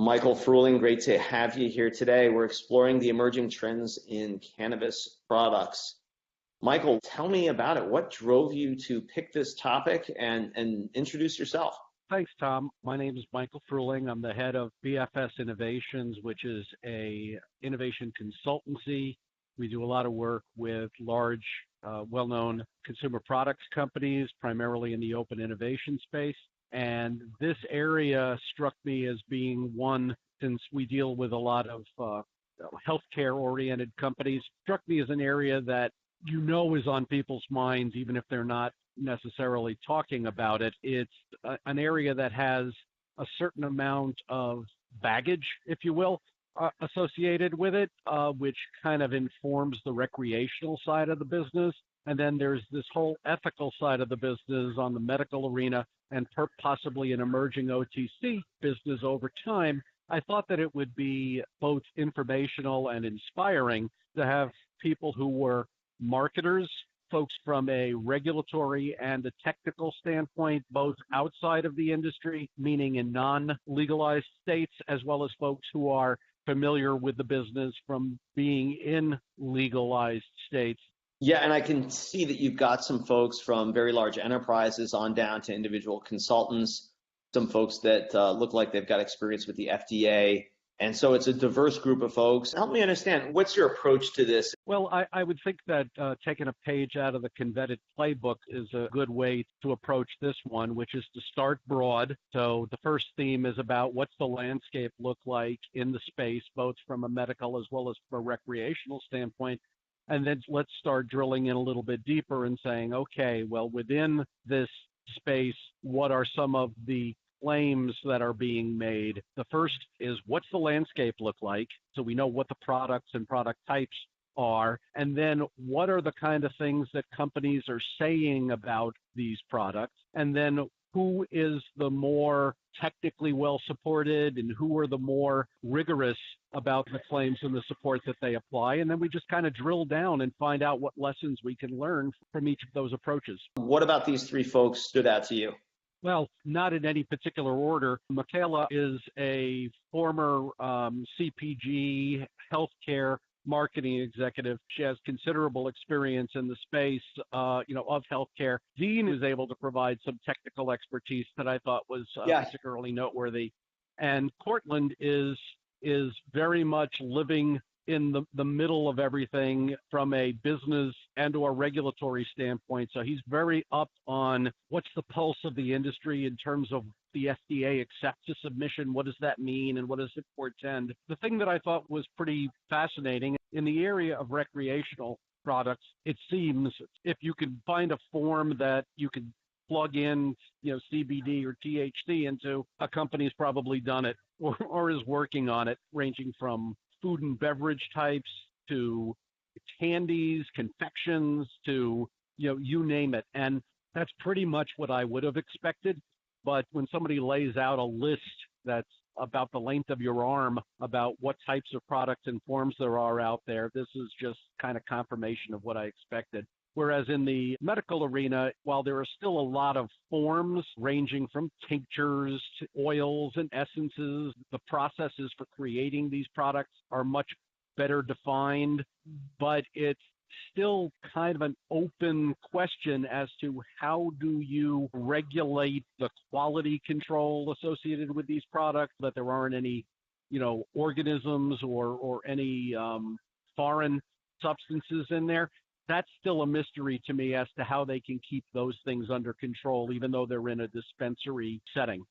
Michael Fruehling, great to have you here today. We're exploring the emerging trends in cannabis products. Michael, tell me about it. What drove you to pick this topic and introduce yourself? Thanks, Tom. My name is Michael Fruehling. I'm the head of BFS Innovations, which is a innovation consultancy. We do a lot of work with large, well-known consumer products companies, primarily in the open innovation space. And this area struck me as being one, since we deal with a lot of healthcare-oriented companies, struck me as an area that is on people's minds, even if they're not necessarily talking about it. It's an area that has a certain amount of baggage, if you will, associated with it, which kind of informs the recreational side of the business. And then there's this whole ethical side of the business on the medical arena and possibly an emerging OTC business over time. I thought that it would be both informational and inspiring to have people who were marketers, folks from a regulatory and a technical standpoint, both outside of the industry, meaning in non-legalized states, as well as folks who are familiar with the business from being in legalized states. Yeah, and I can see that you've got some folks from very large enterprises on down to individual consultants, some folks that look like they've got experience with the FDA. And so it's a diverse group of folks. Help me understand, what's your approach to this? Well, I would think that taking a page out of the Convetted playbook is a good way to approach this one, which is to start broad. So the first theme is about what's the landscape look like in the space, both from a medical as well as from a recreational standpoint. And then let's start drilling in a little bit deeper and saying, okay, well, within this space, what are some of the claims that are being made? The first is, what's the landscape look like? So we know what the products and product types are. And then what are the kind of things that companies are saying about these products? And then who is the more technically well supported and who are the more rigorous about the claims and the support that they apply? And then we just kind of drill down and find out what lessons we can learn from each of those approaches. What about these three folks stood out to you? Well, not in any particular order. Michaela is a former CPG healthcare marketing executive. She has considerable experience in the space, of healthcare. Dean is able to provide some technical expertise that I thought was particularly noteworthy. And Cortland is very much living in the middle of everything from a business and or regulatory standpoint. So he's very up on what's the pulse of the industry in terms of the FDA accepts a submission. What does that mean? And what does it portend? The thing that I thought was pretty fascinating in the area of recreational products, it seems if you can find a form that you can plug in, CBD or THC into, a company's probably done it or is working on it, ranging from food and beverage types to candies, confections, to, you name it. And that's pretty much what I would have expected. But when somebody lays out a list that's about the length of your arm about what types of products and forms there are out there, this is just kind of confirmation of what I expected. Whereas in the medical arena, while there are still a lot of forms ranging from tinctures to oils and essences, the processes for creating these products are much better defined, but it's still kind of an open question as to how do you regulate the quality control associated with these products, that there aren't any, organisms or any foreign substances in there. That's still a mystery to me as to how they can keep those things under control, even though they're in a dispensary setting.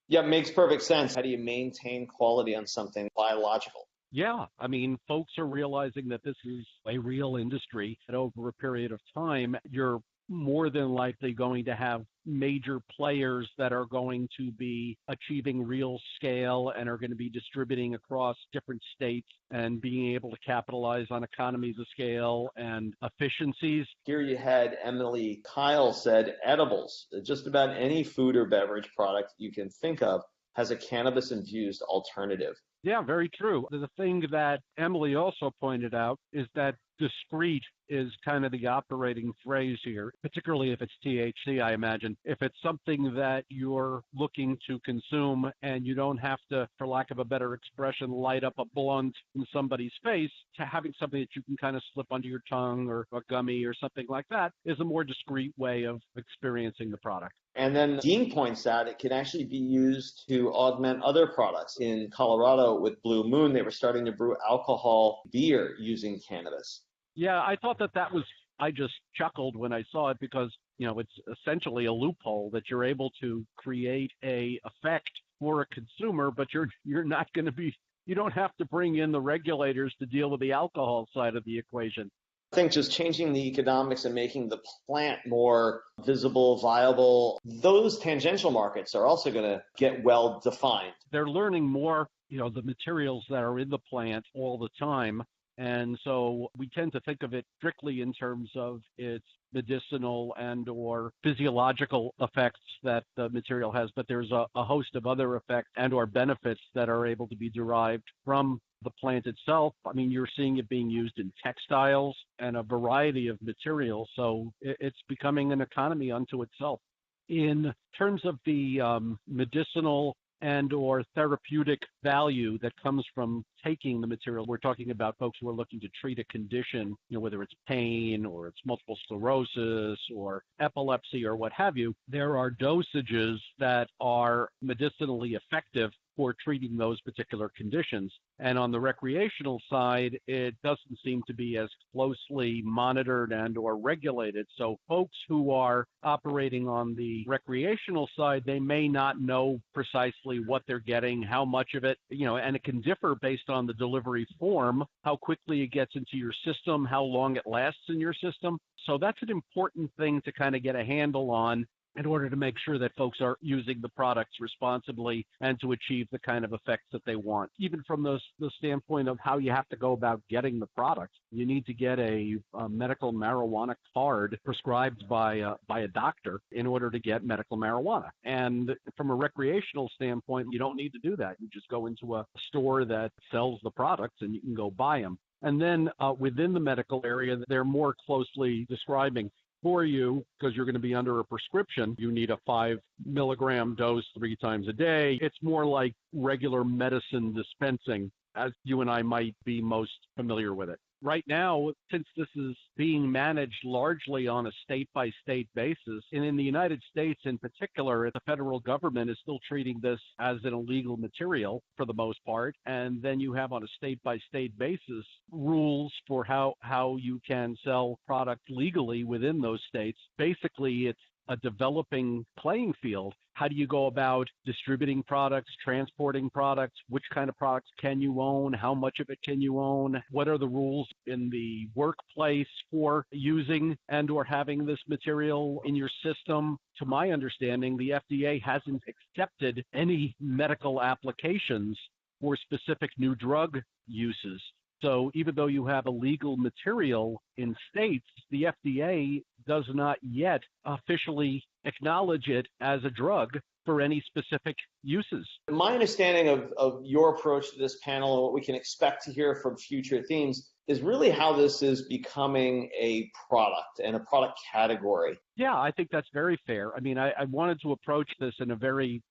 Yeah, it makes perfect sense. How do you maintain quality on something biological? Yeah, I mean, folks are realizing that this is a real industry, and over a period of time, you're more than likely going to have major players that are going to be achieving real scale and are going to be distributing across different states and being able to capitalize on economies of scale and efficiencies. Here you had Emily Kyle said edibles. Just about any food or beverage product you can think of has a cannabis-infused alternative. Yeah, very true. The thing that Emily also pointed out is that discrete is kind of the operating phrase here, particularly if it's THC, I imagine. If it's something that you're looking to consume and you don't have to, for lack of a better expression, light up a blunt in somebody's face, to having something that you can kind of slip under your tongue or a gummy or something like that is a more discreet way of experiencing the product. And then Dean points out it can actually be used to augment other products. In Colorado with Blue Moon, they were starting to brew alcohol beer using cannabis. Yeah, I thought that was, I just chuckled when I saw it because, it's essentially a loophole that you're able to create a effect for a consumer, but you're not going to be, you don't have to bring in the regulators to deal with the alcohol side of the equation. I think just changing the economics and making the plant more visible, viable, those tangential markets are also going to get well defined. They're learning more, the materials that are in the plant all the time. And so we tend to think of it strictly in terms of its medicinal and or physiological effects that the material has, but there's a host of other effects and or benefits that are able to be derived from the plant itself. I mean, you're seeing it being used in textiles and a variety of materials, so it's becoming an economy unto itself. In terms of the medicinal and or therapeutic value that comes from taking the material. We're talking about folks who are looking to treat a condition, whether it's pain or it's multiple sclerosis or epilepsy or what have you. There are dosages that are medicinally effective for treating those particular conditions. And on the recreational side, it doesn't seem to be as closely monitored and or regulated. So folks who are operating on the recreational side, they may not know precisely what they're getting, how much of it, and it can differ based on the delivery form, how quickly it gets into your system, how long it lasts in your system. So that's an important thing to kind of get a handle on in order to make sure that folks are using the products responsibly and to achieve the kind of effects that they want. Even from the standpoint of how you have to go about getting the product, you need to get a medical marijuana card prescribed by a doctor in order to get medical marijuana. And from a recreational standpoint, you don't need to do that. You just go into a store that sells the products and you can go buy them. And then within the medical area, they're more closely describing for you, because you're going to be under a prescription, you need a 5 milligram dose 3 times a day. It's more like regular medicine dispensing, as you and I might be most familiar with it. Right now, since this is being managed largely on a state-by-state basis, and in the United States in particular, the federal government is still treating this as an illegal material for the most part, and then you have on a state-by-state basis rules for how you can sell product legally within those states. Basically, it's a developing playing field. How do you go about distributing products, transporting products? Which kind of products can you own? How much of it can you own? What are the rules in the workplace for using and or having this material in your system? To my understanding, the FDA hasn't accepted any medical applications for specific new drug uses. So even though you have illegal material in states, the FDA does not yet officially acknowledge it as a drug for any specific uses. My understanding of your approach to this panel and what we can expect to hear from future themes is really how this is becoming a product and a product category. Yeah, I think that's very fair. I mean, I wanted to approach this in a very,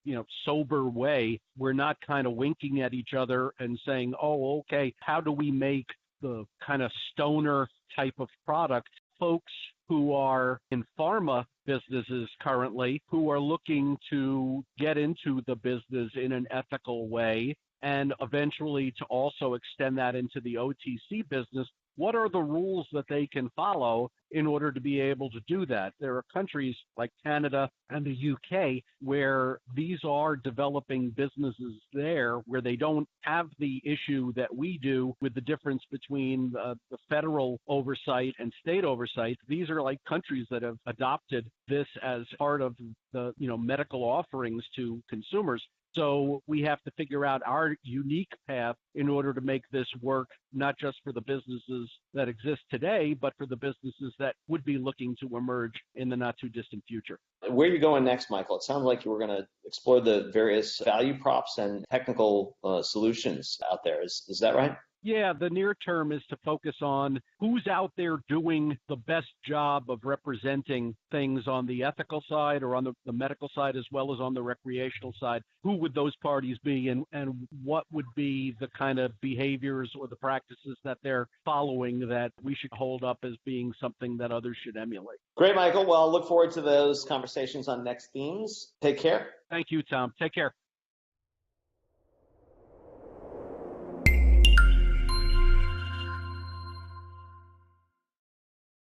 sober way. We're not kind of winking at each other and saying, oh, okay, how do we make the kind of stoner type of product? Folks who are in pharma businesses currently, who are looking to get into the business in an ethical way, and eventually to also extend that into the OTC business, what are the rules that they can follow in order to be able to do that? There are countries like Canada and the UK where these are developing businesses there where they don't have the issue that we do with the difference between the federal oversight and state oversight. These are like countries that have adopted this as part of the medical offerings to consumers. So we have to figure out our unique path in order to make this work, not just for the businesses that exist today, but for the businesses that would be looking to emerge in the not too distant future. Where are you going next, Michael? It sounds like you were going to explore the various value props and technical solutions out there. Is that right? Yeah, the near term is to focus on who's out there doing the best job of representing things on the ethical side or on the medical side as well as on the recreational side. Who would those parties be and what would be the kind of behaviors or the practices that they're following that we should hold up as being something that others should emulate? Great, Michael. Well, look forward to those conversations on next themes. Take care. Thank you, Tom. Take care.